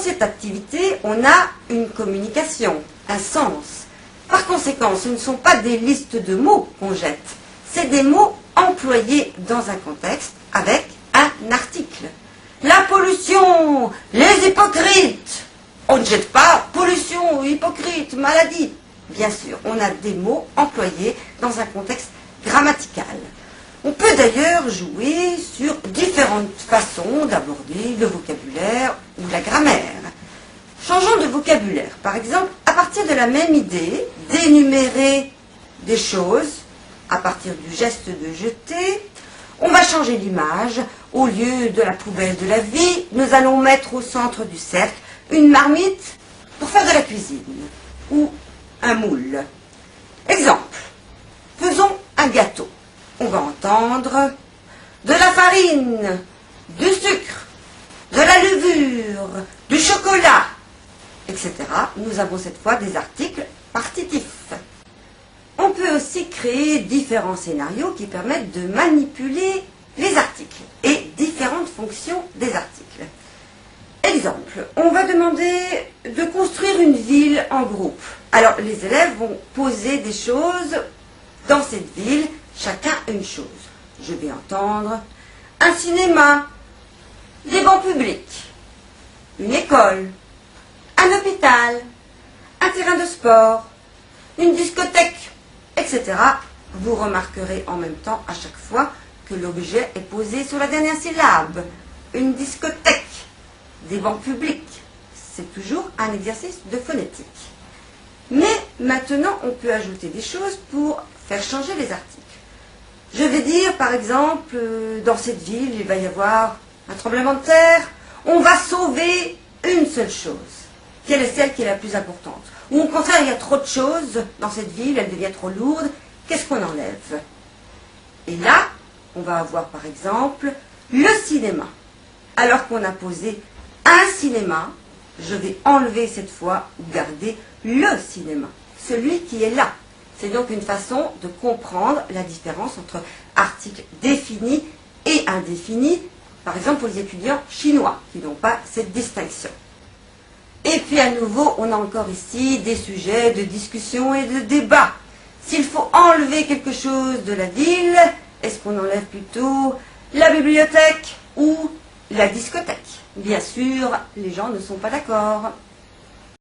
cette activité, on a une communication, un sens. Par conséquent, ce ne sont pas des listes de mots qu'on jette, c'est des mots employés dans un contexte avec un article. La pollution, les hypocrites. On ne jette pas pollution, hypocrite, maladie. Bien sûr, on a des mots employés dans un contexte grammatical. On peut d'ailleurs jouer sur différentes façons d'aborder le vocabulaire ou la grammaire. Changeons de vocabulaire. Par exemple, à partir de la même idée, d'énumérer des choses, à partir du geste de jeter, on va changer l'image. Au lieu de la poubelle de la vie, nous allons mettre au centre du cercle une marmite pour faire de la cuisine, ou un moule. Exemple, faisons un gâteau. On va entendre de la farine, du sucre, de la levure, du chocolat, etc. Nous avons cette fois des articles partitifs. On peut aussi créer différents scénarios qui permettent de manipuler les articles et différentes fonctions des articles. Exemple, on va demander de construire une ville en groupe. Alors, les élèves vont poser des choses dans cette ville, chacun une chose. Je vais entendre un cinéma, des bancs publics, une école, un hôpital, un terrain de sport, une discothèque, etc. Vous remarquerez en même temps à chaque fois que l'objet est posé sur la dernière syllabe. Une discothèque, des bancs publics. C'est toujours un exercice de phonétique. Mais maintenant, on peut ajouter des choses pour faire changer les articles. Je vais dire, par exemple, dans cette ville, il va y avoir un tremblement de terre. On va sauver une seule chose. Quelle est celle qui est la plus importante? Ou au contraire, il y a trop de choses dans cette ville, elle devient trop lourde. Qu'est-ce qu'on enlève? Et là, on va avoir, par exemple, le cinéma. Alors qu'on a posé un cinéma, je vais enlever cette fois ou garder le cinéma, celui qui est là. C'est donc une façon de comprendre la différence entre articles définis et indéfinis, par exemple pour les étudiants chinois qui n'ont pas cette distinction. Et puis à nouveau, on a encore ici des sujets de discussion et de débat. S'il faut enlever quelque chose de la ville, est-ce qu'on enlève plutôt la bibliothèque ou la discothèque? Bien sûr, les gens ne sont pas d'accord.